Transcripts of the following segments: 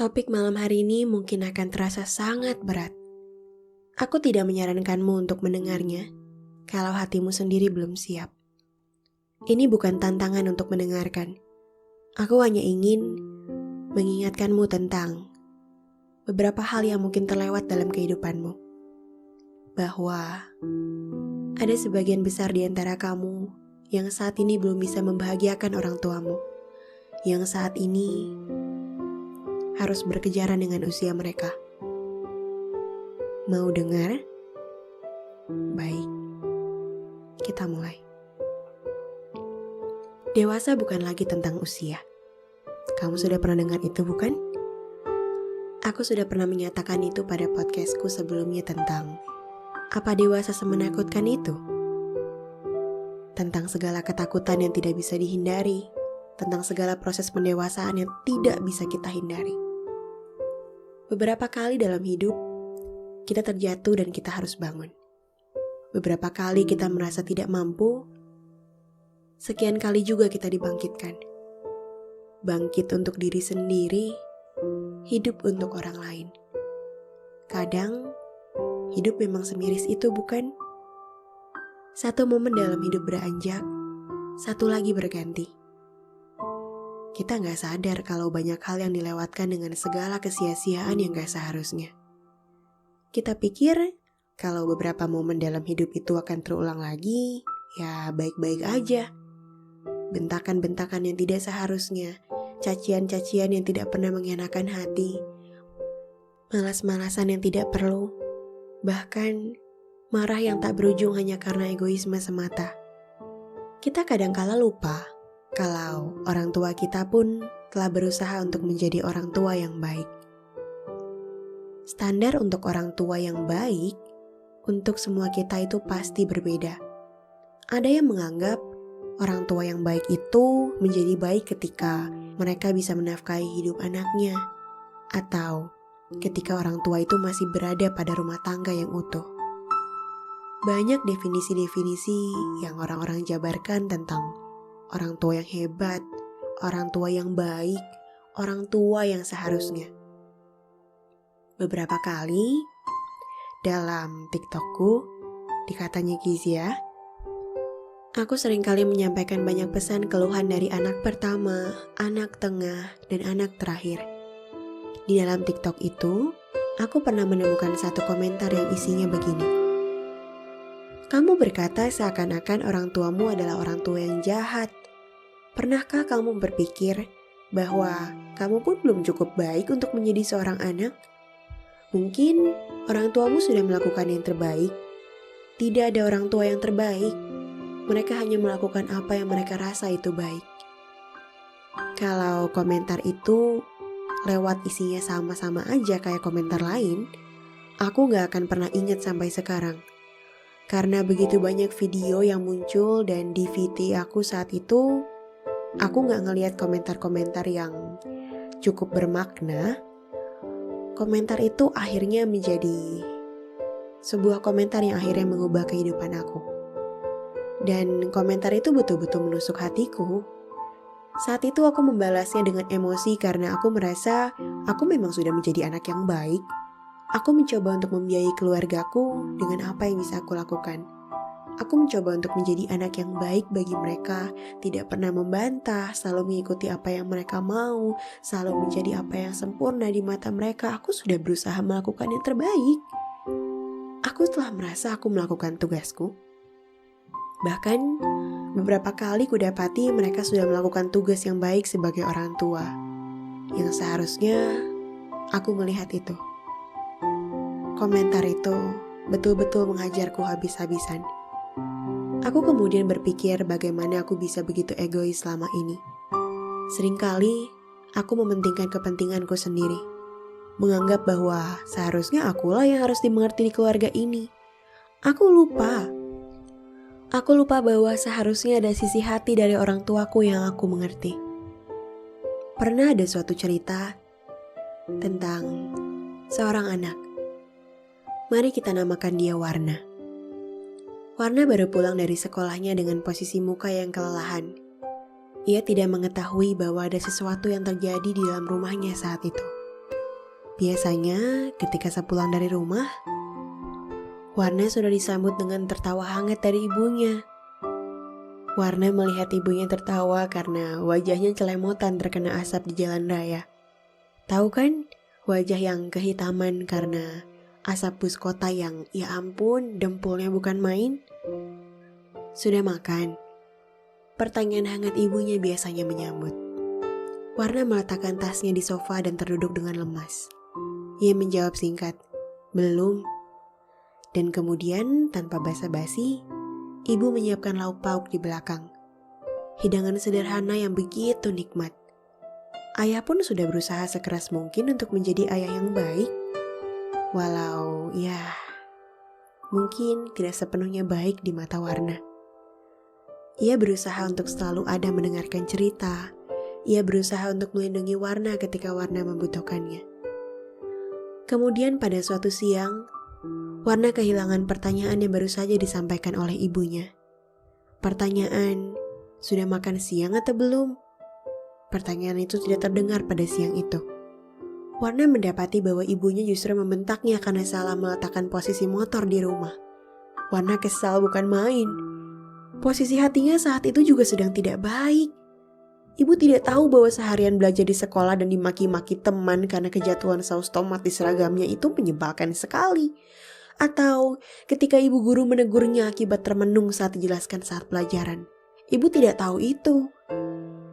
Topik malam hari ini mungkin akan terasa sangat berat. Aku tidak menyarankanmu untuk mendengarnya kalau hatimu sendiri belum siap. Ini bukan tantangan untuk mendengarkan. Aku hanya ingin mengingatkanmu tentang beberapa hal yang mungkin terlewat dalam kehidupanmu. Bahwa ada sebagian besar di antara kamu yang saat ini belum bisa membahagiakan orang tuamu. Yang saat ini harus berkejaran dengan usia mereka. Mau dengar? Baik, kita mulai. Dewasa bukan lagi tentang usia. Kamu sudah pernah dengar itu, bukan? Aku sudah pernah menyatakan itu pada podcastku sebelumnya tentang apa dewasa semenakutkan itu? Tentang segala ketakutan yang tidak bisa dihindari, tentang segala proses pendewasaan yang tidak bisa kita hindari. Beberapa kali dalam hidup, kita terjatuh dan kita harus bangun. Beberapa kali kita merasa tidak mampu, sekian kali juga kita dibangkitkan. Bangkit untuk diri sendiri, hidup untuk orang lain. Kadang, hidup memang semiris itu, bukan? Satu momen dalam hidup beranjak, satu lagi berganti. Kita gak sadar kalau banyak hal yang dilewatkan dengan segala kesia-siaan yang gak seharusnya. Kita pikir kalau beberapa momen dalam hidup itu akan terulang lagi, ya baik-baik aja. Bentakan-bentakan yang tidak seharusnya, cacian-cacian yang tidak pernah mengenakan hati, malas-malasan yang tidak perlu, bahkan marah yang tak berujung hanya karena egoisme semata. Kita kadangkala lupa kalau orang tua kita pun telah berusaha untuk menjadi orang tua yang baik. Standar untuk orang tua yang baik untuk semua kita itu pasti berbeda. Ada yang menganggap orang tua yang baik itu menjadi baik ketika mereka bisa menafkahi hidup anaknya, atau ketika orang tua itu masih berada pada rumah tangga yang utuh. Banyak definisi-definisi yang orang-orang jabarkan tentang orang tua yang hebat, orang tua yang baik, orang tua yang seharusnya. Beberapa kali dalam TikTokku, di Katanya Gizia, aku seringkali menyampaikan banyak pesan keluhan dari anak pertama, anak tengah, dan anak terakhir. Di dalam TikTok itu, aku pernah menemukan satu komentar yang isinya begini. Kamu berkata seakan-akan orang tuamu adalah orang tua yang jahat. Pernahkah kamu berpikir bahwa kamu pun belum cukup baik untuk menjadi seorang anak? Mungkin orang tuamu sudah melakukan yang terbaik. Tidak ada orang tua yang terbaik. Mereka hanya melakukan apa yang mereka rasa itu baik. Kalau komentar itu lewat isinya sama-sama aja kayak komentar lain, aku gak akan pernah ingat sampai sekarang. Karena begitu banyak video yang muncul dan di VT aku saat itu, aku gak ngelihat komentar-komentar yang cukup bermakna. Komentar itu akhirnya menjadi sebuah komentar yang akhirnya mengubah kehidupan aku. Dan komentar itu betul-betul menusuk hatiku. Saat itu aku membalasnya dengan emosi karena aku merasa aku memang sudah menjadi anak yang baik. Aku mencoba untuk membiayai keluargaku dengan apa yang bisa aku lakukan. Aku mencoba untuk menjadi anak yang baik bagi mereka, tidak pernah membantah, selalu mengikuti apa yang mereka mau, selalu menjadi apa yang sempurna di mata mereka. Aku sudah berusaha melakukan yang terbaik. Aku telah merasa aku melakukan tugasku. Bahkan, beberapa kali kudapati mereka sudah melakukan tugas yang baik sebagai orang tua. Yang seharusnya aku melihat itu. Komentar itu betul-betul menghajarku habis-habisan. Aku kemudian berpikir bagaimana aku bisa begitu egois selama ini. Seringkali aku mementingkan kepentinganku sendiri. Menganggap bahwa seharusnya akulah yang harus dimengerti di keluarga ini. Aku lupa bahwa seharusnya ada sisi hati dari orang tuaku yang aku mengerti. Pernah ada suatu cerita tentang seorang anak. Mari kita namakan dia Warna. Warna baru pulang dari sekolahnya dengan posisi muka yang kelelahan. Ia tidak mengetahui bahwa ada sesuatu yang terjadi di dalam rumahnya saat itu. Biasanya ketika sepulang dari rumah, Warna sudah disambut dengan tertawa hangat dari ibunya. Warna melihat ibunya tertawa karena wajahnya celemotan terkena asap di jalan raya. Tahu kan, wajah yang kehitaman karena asap bus kota yang ya ampun dempulnya bukan main. Sudah makan? Pertanyaan hangat ibunya biasanya menyambut. Warna meletakkan tasnya di sofa dan terduduk dengan lemas. Ia menjawab singkat, belum. Dan kemudian tanpa basa-basi, ibu menyiapkan lauk pauk di belakang. Hidangan sederhana yang begitu nikmat. Ayah pun sudah berusaha sekeras mungkin untuk menjadi ayah yang baik. Walau ya, mungkin tidak sepenuhnya baik di mata Warna. Ia berusaha untuk selalu ada mendengarkan cerita. Ia berusaha untuk melindungi Warna ketika Warna membutuhkannya. Kemudian pada suatu siang, Warna kehilangan pertanyaan yang baru saja disampaikan oleh ibunya. Pertanyaan, sudah makan siang atau belum? Pertanyaan itu tidak terdengar pada siang itu. Warna mendapati bahwa ibunya justru membentaknya karena salah meletakkan posisi motor di rumah. Warna kesal bukan main. Posisi hatinya saat itu juga sedang tidak baik. Ibu tidak tahu bahwa seharian belajar di sekolah dan dimaki-maki teman karena kejatuhan saus tomat di seragamnya itu menyebalkan sekali. Atau ketika ibu guru menegurnya akibat termenung saat dijelaskan saat pelajaran. Ibu tidak tahu itu.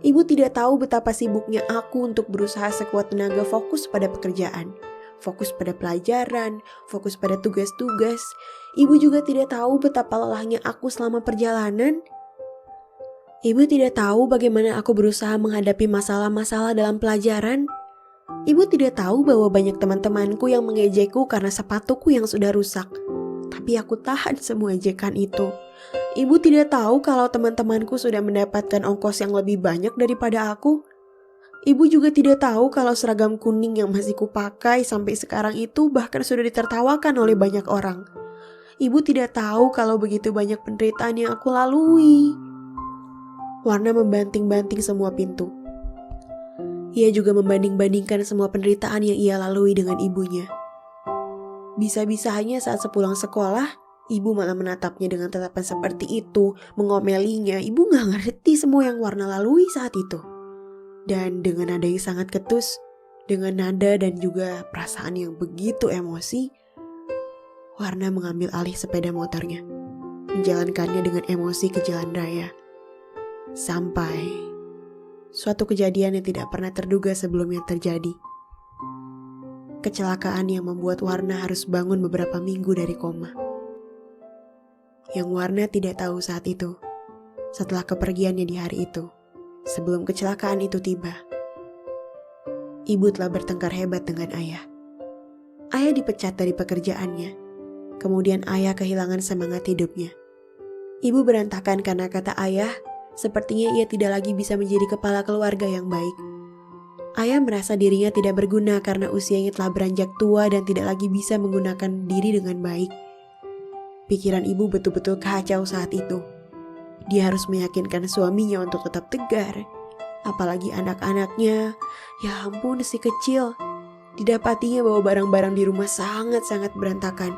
Ibu tidak tahu betapa sibuknya aku untuk berusaha sekuat tenaga fokus pada pekerjaan. Fokus pada pelajaran, fokus pada tugas-tugas. Ibu juga tidak tahu betapa lelahnya aku selama perjalanan. Ibu tidak tahu bagaimana aku berusaha menghadapi masalah-masalah dalam pelajaran. Ibu tidak tahu bahwa banyak teman-temanku yang mengejekku karena sepatuku yang sudah rusak. Tapi aku tahan semua ejekan itu. Ibu tidak tahu kalau teman-temanku sudah mendapatkan ongkos yang lebih banyak daripada aku. Ibu juga tidak tahu kalau seragam kuning yang masih kupakai sampai sekarang itu bahkan sudah ditertawakan oleh banyak orang. Ibu tidak tahu kalau begitu banyak penderitaan yang aku lalui. Warna membanting-banting semua pintu. Ia juga membanding-bandingkan semua penderitaan yang ia lalui dengan ibunya. Bisa-bisanya saat sepulang sekolah, ibu malah menatapnya dengan tatapan seperti itu, mengomelinya. Ibu gak ngerti semua yang Warna lalui saat itu. Dan dengan nada yang sangat ketus, dengan nada dan juga perasaan yang begitu emosi, Warna mengambil alih sepeda motornya, menjalankannya dengan emosi ke jalan raya. Sampai suatu kejadian yang tidak pernah terduga sebelumnya terjadi. Kecelakaan yang membuat Warna harus bangun beberapa minggu dari koma. Yang Warna tidak tahu saat itu, setelah kepergiannya di hari itu, sebelum kecelakaan itu tiba, ibu telah bertengkar hebat dengan ayah. Ayah dipecat dari pekerjaannya, kemudian ayah kehilangan semangat hidupnya. Ibu berantakan karena kata ayah, sepertinya ia tidak lagi bisa menjadi kepala keluarga yang baik. Ayah merasa dirinya tidak berguna karena usianya telah beranjak tua dan tidak lagi bisa menggunakan diri dengan baik. Pikiran ibu betul-betul kacau saat itu. Dia harus meyakinkan suaminya untuk tetap tegar. Apalagi anak-anaknya, ya ampun si kecil. Didapatinya bahwa barang-barang di rumah sangat-sangat berantakan.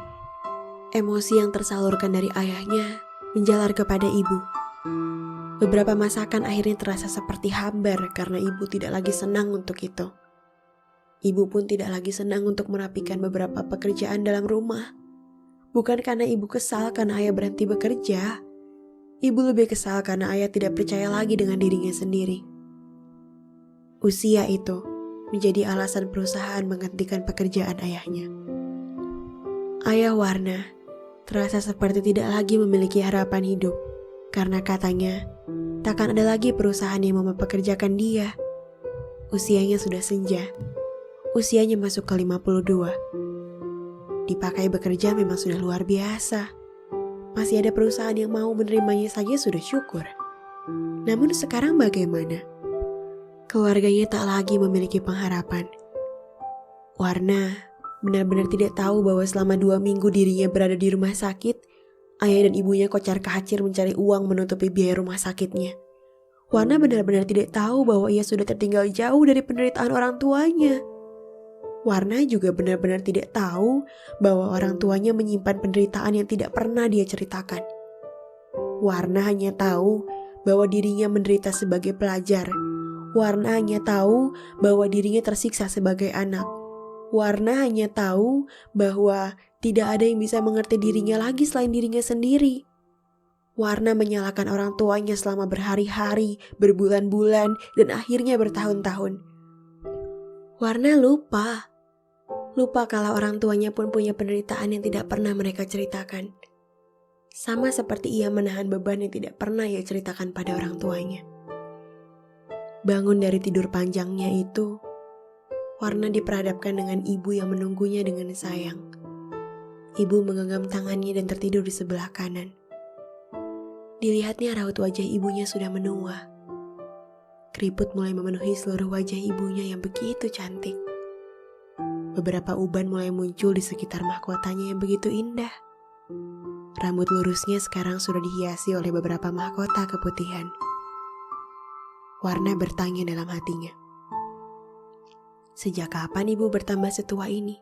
Emosi yang tersalurkan dari ayahnya menjalar kepada ibu. Beberapa masakan akhirnya terasa seperti hambar karena ibu tidak lagi senang untuk itu. Ibu pun tidak lagi senang untuk merapikan beberapa pekerjaan dalam rumah. Bukan karena ibu kesal karena ayah berhenti bekerja. Ibu lebih kesal karena ayah tidak percaya lagi dengan dirinya sendiri. Usia itu menjadi alasan perusahaan menghentikan pekerjaan ayahnya. Ayah Warna terasa seperti tidak lagi memiliki harapan hidup. Karena katanya, takkan ada lagi perusahaan yang mau mempekerjakan dia. Usianya sudah senja. Usianya masuk ke 52. Dipakai bekerja memang sudah luar biasa. Masih ada perusahaan yang mau menerimanya saja sudah syukur. Namun sekarang bagaimana? Keluarganya tak lagi memiliki pengharapan. Warna benar-benar tidak tahu bahwa selama 2 minggu dirinya berada di rumah sakit, ayah dan ibunya kocar-kacir mencari uang menutupi biaya rumah sakitnya. Warna benar-benar tidak tahu bahwa ia sudah tertinggal jauh dari penderitaan orang tuanya. Warna juga benar-benar tidak tahu bahwa orang tuanya menyimpan penderitaan yang tidak pernah dia ceritakan. Warna hanya tahu bahwa dirinya menderita sebagai pelajar. Warna hanya tahu bahwa dirinya tersiksa sebagai anak. Warna hanya tahu bahwa tidak ada yang bisa mengerti dirinya lagi selain dirinya sendiri. Warna menyalahkan orang tuanya selama berhari-hari, berbulan-bulan, dan akhirnya bertahun-tahun. Warna lupa kalau orang tuanya pun punya penderitaan yang tidak pernah mereka ceritakan. Sama seperti ia menahan beban yang tidak pernah ia ceritakan pada orang tuanya. Bangun dari tidur panjangnya itu, Warna diperhadapkan dengan ibu yang menunggunya dengan sayang. Ibu menggenggam tangannya dan tertidur di sebelah kanan. Dilihatnya raut wajah ibunya sudah menua. Keriput mulai memenuhi seluruh wajah ibunya yang begitu cantik. Beberapa uban mulai muncul di sekitar mahkotanya yang begitu indah. Rambut lurusnya sekarang sudah dihiasi oleh beberapa mahkota keputihan. Warna bertanya dalam hatinya, sejak kapan ibu bertambah setua ini?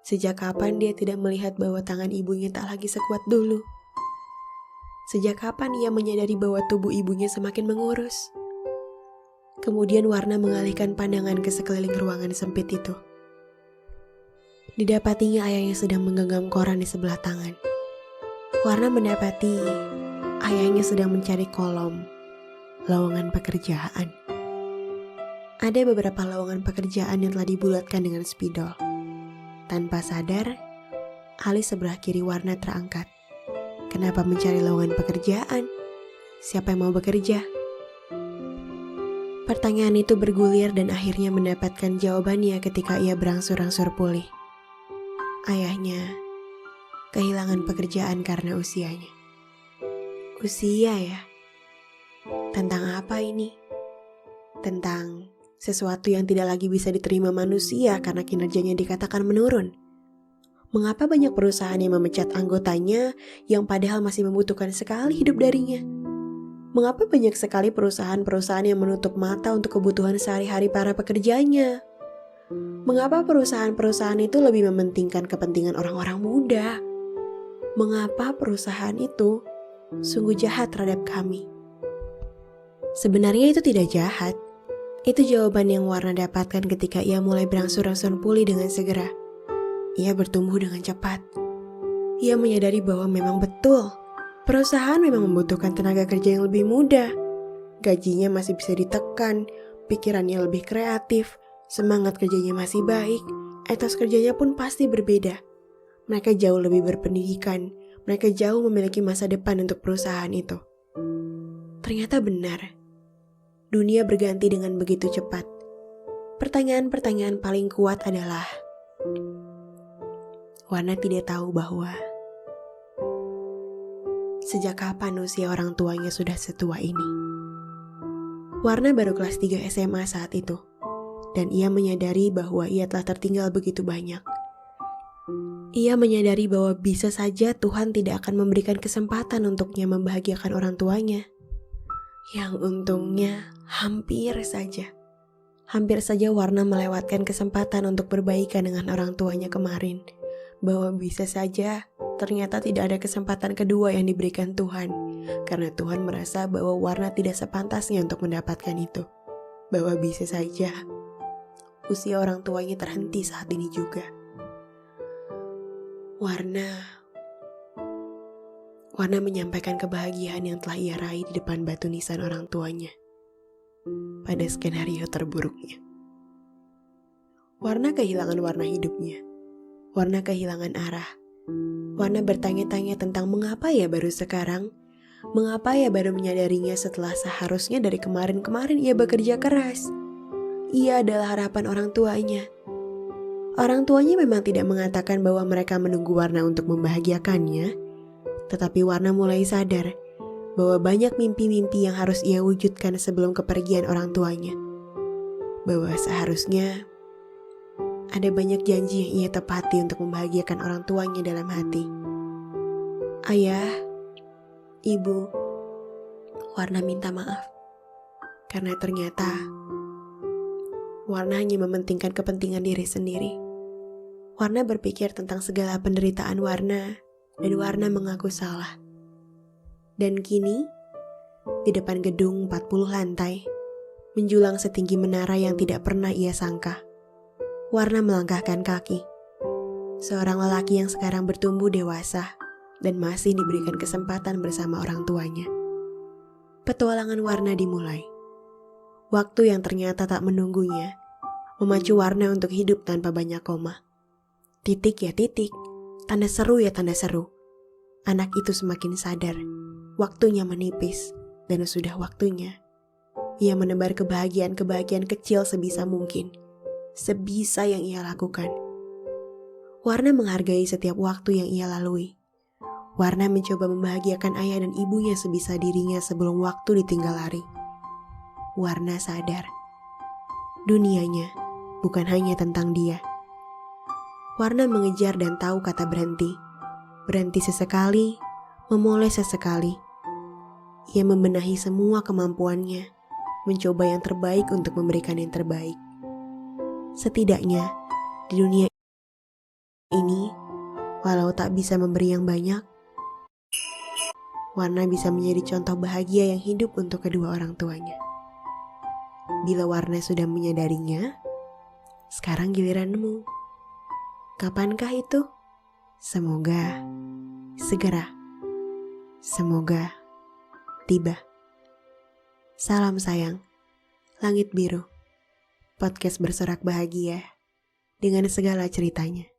Sejak kapan dia tidak melihat bahwa tangan ibunya tak lagi sekuat dulu? Sejak kapan ia menyadari bahwa tubuh ibunya semakin mengurus? Kemudian Warna mengalihkan pandangan ke sekeliling ruangan sempit itu. Didapatinya ayahnya sedang menggenggam koran di sebelah tangan. Warna mendapati ayahnya sedang mencari kolom lowongan pekerjaan. Ada beberapa lowongan pekerjaan yang telah dibulatkan dengan spidol. Tanpa sadar, alis sebelah kiri Warna terangkat. Kenapa mencari lowongan pekerjaan? Siapa yang mau bekerja? Pertanyaan itu bergulir dan akhirnya mendapatkan jawabannya ketika ia berangsur-angsur pulih. Ayahnya kehilangan pekerjaan karena usianya. Usia ya? Tentang apa ini? Tentang sesuatu yang tidak lagi bisa diterima manusia karena kinerjanya dikatakan menurun. Mengapa banyak perusahaan yang memecat anggotanya yang padahal masih membutuhkan sekali hidup darinya? Mengapa banyak sekali perusahaan-perusahaan yang menutup mata untuk kebutuhan sehari-hari para pekerjanya? Mengapa perusahaan-perusahaan itu lebih mementingkan kepentingan orang-orang muda? Mengapa perusahaan itu sungguh jahat terhadap kami? Sebenarnya itu tidak jahat. Itu jawaban yang Warna dapatkan ketika ia mulai berangsur-angsur pulih dengan segera. Ia bertumbuh dengan cepat. Ia menyadari bahwa memang betul, perusahaan memang membutuhkan tenaga kerja yang lebih muda. Gajinya masih bisa ditekan, pikirannya lebih kreatif, semangat kerjanya masih baik, etos kerjanya pun pasti berbeda. Mereka jauh lebih berpendidikan, mereka jauh memiliki masa depan untuk perusahaan itu. Ternyata benar, dunia berganti dengan begitu cepat. Pertanyaan-pertanyaan paling kuat adalah, Warna tidak tahu bahwa sejak kapan usia orang tuanya sudah setua ini. Warna baru kelas 3 SMA saat itu, dan ia menyadari bahwa ia telah tertinggal begitu banyak. Ia menyadari bahwa bisa saja Tuhan tidak akan memberikan kesempatan untuknya membahagiakan orang tuanya. Yang untungnya hampir saja Warna melewatkan kesempatan untuk berbaikan dengan orang tuanya kemarin. Bahwa bisa saja ternyata tidak ada kesempatan kedua yang diberikan Tuhan. Karena Tuhan merasa bahwa Warna tidak sepantasnya untuk mendapatkan itu. Bahwa bisa saja usia orang tuanya terhenti saat ini juga. Warna menyampaikan kebahagiaan yang telah ia raih di depan batu nisan orang tuanya. Pada skenario terburuknya. Warna kehilangan warna hidupnya. Warna kehilangan arah. Warna bertanya-tanya tentang mengapa ia baru sekarang. Mengapa ia baru menyadarinya setelah seharusnya dari kemarin-kemarin ia bekerja keras. Ia adalah harapan orang tuanya. Orang tuanya memang tidak mengatakan bahwa mereka menunggu Warna untuk membahagiakannya. Tetapi Warna mulai sadar bahwa banyak mimpi-mimpi yang harus ia wujudkan sebelum kepergian orang tuanya. Bahwa seharusnya ada banyak janji yang ia tepati untuk membahagiakan orang tuanya dalam hati. Ayah, ibu, Warna minta maaf. Karena ternyata Warna hanya mementingkan kepentingan diri sendiri. Warna berpikir tentang segala penderitaan Warna, dan Warna mengaku salah. Dan kini, di depan gedung 40 lantai, menjulang setinggi menara yang tidak pernah ia sangka, Warna melangkahkan kaki. Seorang lelaki yang sekarang bertumbuh dewasa dan masih diberikan kesempatan bersama orang tuanya. Petualangan Warna dimulai. Waktu yang ternyata tak menunggunya, memacu Warna untuk hidup tanpa banyak koma. Titik ya titik, tanda seru ya tanda seru. Anak itu semakin sadar, waktunya menipis, dan sudah waktunya. Ia menebar kebahagiaan-kebahagiaan kecil sebisa mungkin, sebisa yang ia lakukan. Warna menghargai setiap waktu yang ia lalui. Warna mencoba membahagiakan ayah dan ibunya sebisa dirinya sebelum waktu ditinggal lari. Warna sadar, dunianya bukan hanya tentang dia. Warna mengejar dan tahu kata berhenti. Berhenti sesekali, memoles sesekali. Ia membenahi semua kemampuannya, mencoba yang terbaik untuk memberikan yang terbaik. Setidaknya, di dunia ini, walau tak bisa memberi yang banyak, Warna bisa menjadi contoh bahagia yang hidup untuk kedua orang tuanya. Bila Warna sudah menyadarinya, sekarang giliranmu. Kapankah itu? Semoga segera. Semoga tiba. Salam sayang, Langit Biru. Podcast bersorak bahagia dengan segala ceritanya.